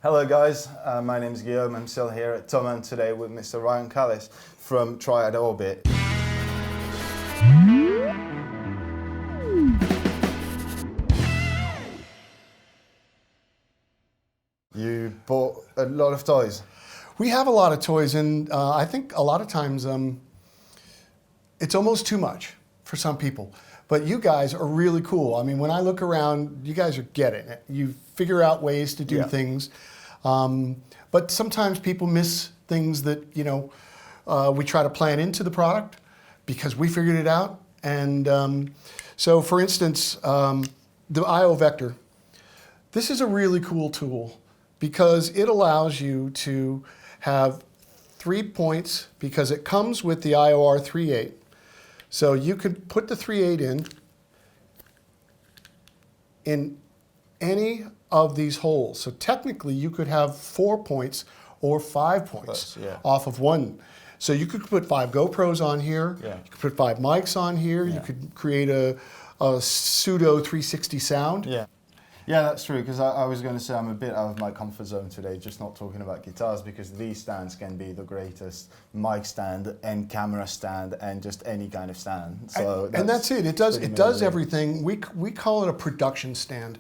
Hello guys, my name is Guillaume. I'm still here at Thomann today with Mr. Ryan Kallas from Triad Orbit. You bought a lot of toys. We have a lot of toys, and I think a lot of times it's almost too much for some people. But you guys are really cool. I mean, when I look around, you guys are getting it. You figure out ways to do things. But sometimes people miss things that, we try to plan into the product because we figured it out. And so, for instance, the I/O vector. This is a really cool tool because it allows you to have 3 points because it comes with the IOR 3/8. So you could put the 3/8 in any of these holes. So technically you could have 4 points or 5 points off of one. So you could put 5 GoPros on here, you could put 5 mics on here, you could create a pseudo 360 sound. Yeah, that's true, because I was going to say I'm a bit out of my comfort zone today, just not talking about guitars, because these stands can be the greatest mic stand and camera stand and just any kind of stand. So that's it. It does everything. We call it a production stand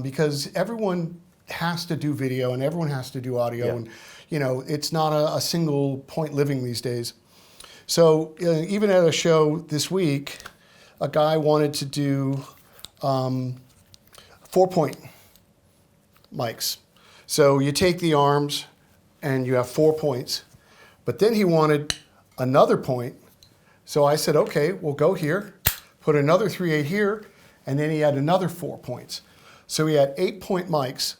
because everyone has to do video and everyone has to do audio, and it's not a single point living these days. So even at a show this week, a guy wanted to do 4-point mics. So you take the arms and you have 4 points, but then he wanted another point. So I said, okay, we'll go here, put another 3/8 here, and then he had another 4 points. So he had 8-point mics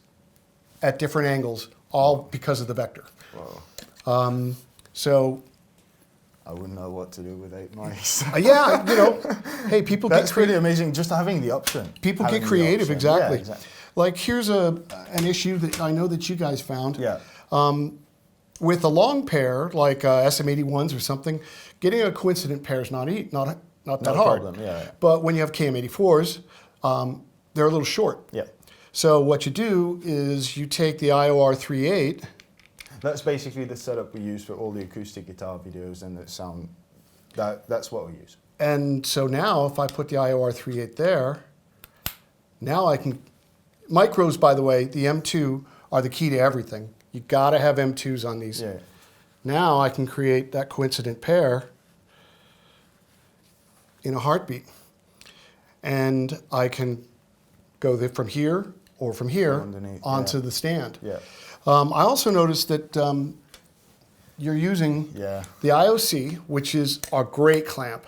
at different angles, all because of the vector. Whoa. So I wouldn't know what to do with 8 mics. Hey, people That's pretty amazing, just having the option. People get creative, exactly. Yeah, exactly. Like here's an issue that I know that you guys found. With a long pair, like SM81s or something, getting a coincident pair is not that hard. Problem. But when you have KM84s, they're a little short. So what you do is you take the IOR 3/8. That's basically the setup we use for all the acoustic guitar videos and the sound. That's what we use. And so now if I put the IOR 3/8 there, now I can, micros, by the way, the M2 are the key to everything. You gotta have M2s on these. Now I can create that coincident pair in a heartbeat. And I can go from here or from here onto the stand. I also noticed that you're using the IOC, which is a great clamp,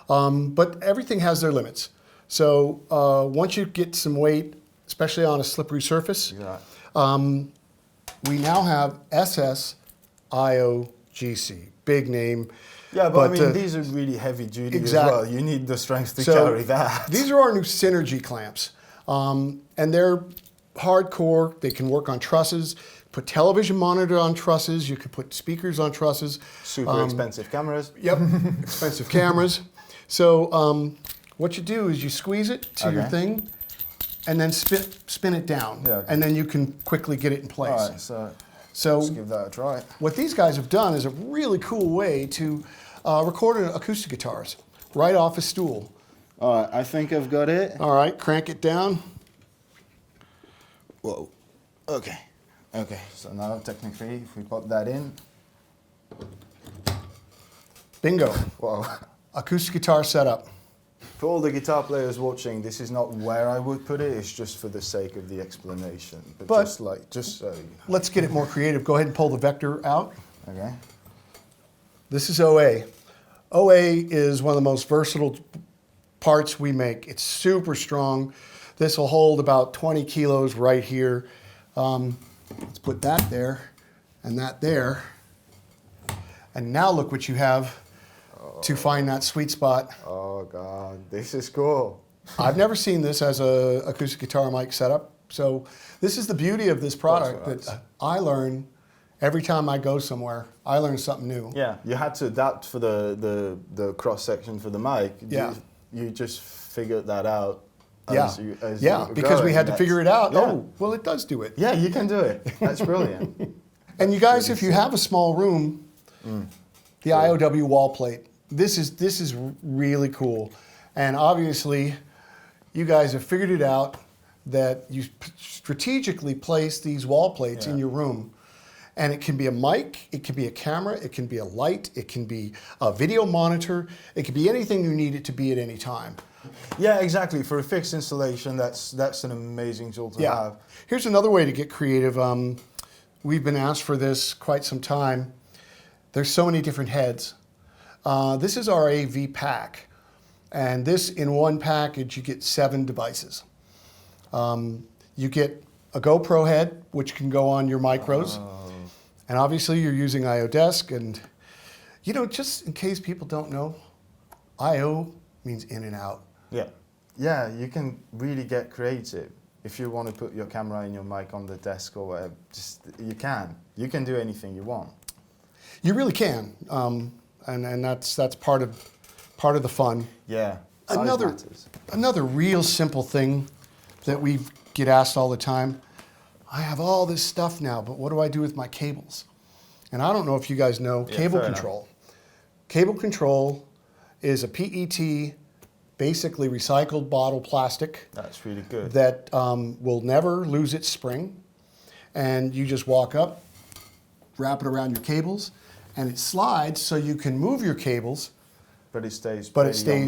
but everything has their limits. So once you get some weight, especially on a slippery surface, we now have SS-IOGC, big name. Yeah, but I mean, these are really heavy duty as well. You need the strength to carry that. These are our new Synergy clamps, and they're hardcore. They can work on trusses. Put television monitor on trusses. You could put speakers on trusses. Super expensive cameras. Yep, expensive cameras. So what you do is you squeeze it to your thing, and then spin it down, and then you can quickly get it in place. All right, so let's give that a try. What these guys have done is a really cool way to record acoustic guitars right off a stool. All right, I think I've got it. All right, crank it down. Whoa. Okay. Okay, so now technically, if we pop that in. Bingo. Wow. Acoustic guitar setup. For all the guitar players watching, this is not where I would put it, it's just for the sake of the explanation. But just so. Let's get it more creative. Go ahead and pull the vector out. Okay. This is OA. OA is one of the most versatile parts we make. It's super strong. This will hold about 20 kilos right here. Let's put that there and that there. And now look what you have to find that sweet spot. Oh God, this is cool. I've never seen this as a acoustic guitar mic setup. So this is the beauty of this product that I learn every time I go somewhere. I learn something new. Yeah, you had to adapt for the cross section for the mic. Yeah. You just figured that out as yeah, you because go, we had to figure it out. Yeah. Oh, well, it does do it. Yeah, you can do it. That's brilliant. And you guys, if you have a small room, the IOW Wallplate, this is really cool. And obviously, you guys have figured it out that you strategically place these wall plates in your room. And it can be a mic, it can be a camera, it can be a light, it can be a video monitor, it can be anything you need it to be at any time. Yeah, exactly. For a fixed installation, that's an amazing tool to have. Here's another way to get creative. We've been asked for this quite some time. There's so many different heads. This is our AV pack. And this, in one package, you get 7 devices. You get a GoPro head, which can go on your micros. And obviously you're using IO Desk. And, you know, just in case people don't know, IO means in and out. Yeah. Yeah, you can really get creative. If you want to put your camera and your mic on the desk or whatever, you can. You can do anything you want. You really can. And that's part of the fun. Yeah. Size Another real simple thing that we get asked all the time. I have all this stuff now, but what do I do with my cables? And I don't know if you guys know cable control. Cable control is a PET, basically recycled bottle plastic. That's really good. That will never lose its spring. And you just walk up, wrap it around your cables, and it slides so you can move your cables. But it stays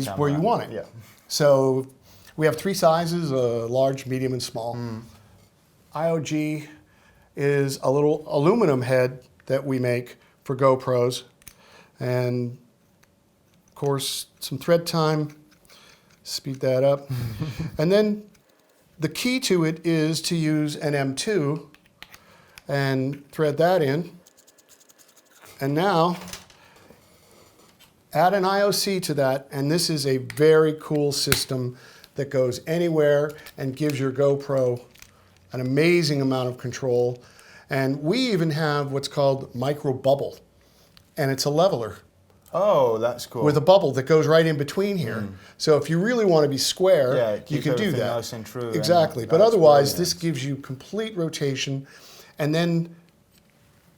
where you want it. Yeah. So we have 3 sizes, large, medium, and small. IOG is a little aluminum head that we make for GoPros. And of course, some thread time, speed that up. And then the key to it is to use an M2 and thread that in. And now, add an IOC to that, and this is a very cool system that goes anywhere and gives your GoPro an amazing amount of control. And we even have what's called micro bubble, and it's a leveler. Oh, that's cool. With a bubble that goes right in between here. So if you really want to be square, you can do that. Nice and true. Exactly. But otherwise, this gives you complete rotation, and then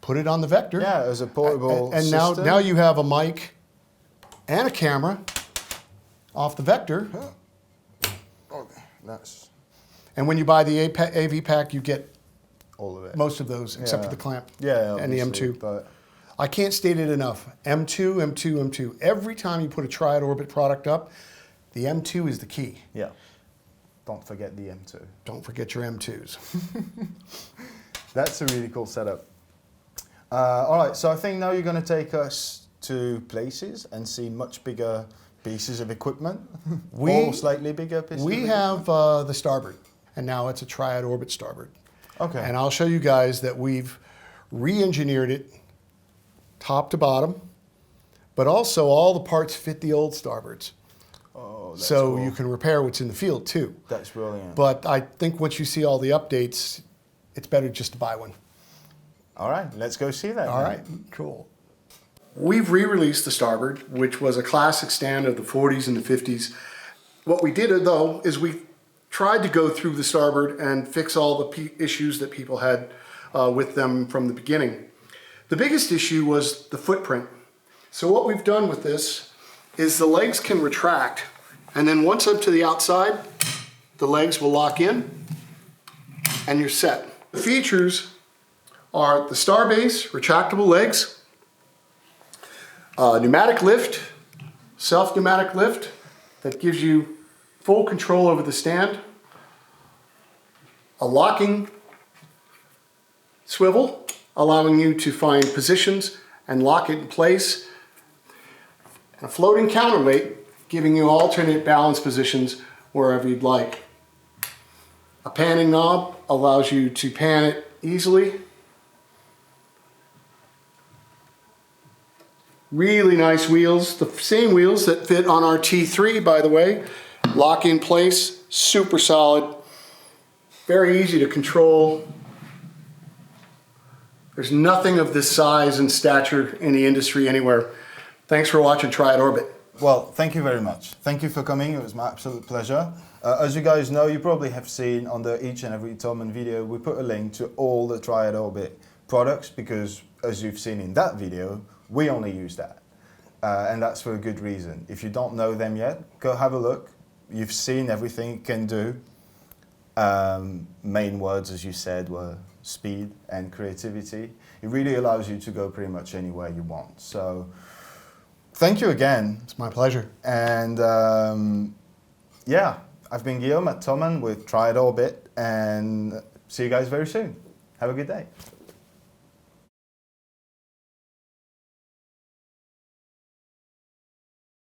put it on the Vector. Yeah, as a portable and system. now you have a mic and a camera off the Vector. Okay, that's... And when you buy the AV pack, you get all of it. most of those, except for the clamp and the M2. But I can't state it enough. M2, M2, M2. Every time you put a Triad Orbit product up, the M2 is the key. yeah, don't forget the M2. Don't forget your M2s. That's a really cool setup. All right, so I think now you're going to take us to places and see much bigger pieces of equipment, or slightly bigger pieces. We have the Starbird, and now it's a Triad Orbit Starbird. Okay. And I'll show you guys that we've re-engineered it top to bottom, but also all the parts fit the old Starbirds. Oh, that's so cool. you can repair what's in the field too. That's brilliant. But I think once you see all the updates, it's better just to buy one. All right, let's go see that. All right, cool. We've re-released the Starbird, which was a classic stand of the 40s and the 50s. What we did, though, is we tried to go through the Starbird and fix all the issues that people had with them from the beginning. The biggest issue was the footprint. So what we've done with this is the legs can retract, and then once up to the outside, the legs will lock in, and you're set. The features are the Starbase retractable legs, pneumatic lift, self-pneumatic lift that gives you full control over the stand, a locking swivel allowing you to find positions and lock it in place, and a floating counterweight giving you alternate balance positions wherever you'd like. A panning knob allows you to pan it easily. Really nice wheels, the same wheels that fit on our T3, by the way. Lock in place, super solid, very easy to control. There's nothing of this size and stature in the industry anywhere. Thanks for watching Triad Orbit. Well, thank you very much. Thank you for coming. It was my absolute pleasure. As you guys know, you probably have seen under each and every Thomann video, we put a link to all the Triad Orbit products because, as you've seen in that video, we only use that. And that's for a good reason. If you don't know them yet, go have a look. You've seen everything it can do. Main words, as you said, were speed and creativity. It really allows you to go pretty much anywhere you want. So thank you again. It's my pleasure. And yeah, I've been Guillaume at Thomann with Triad Orbit, and see you guys very soon. Have a good day.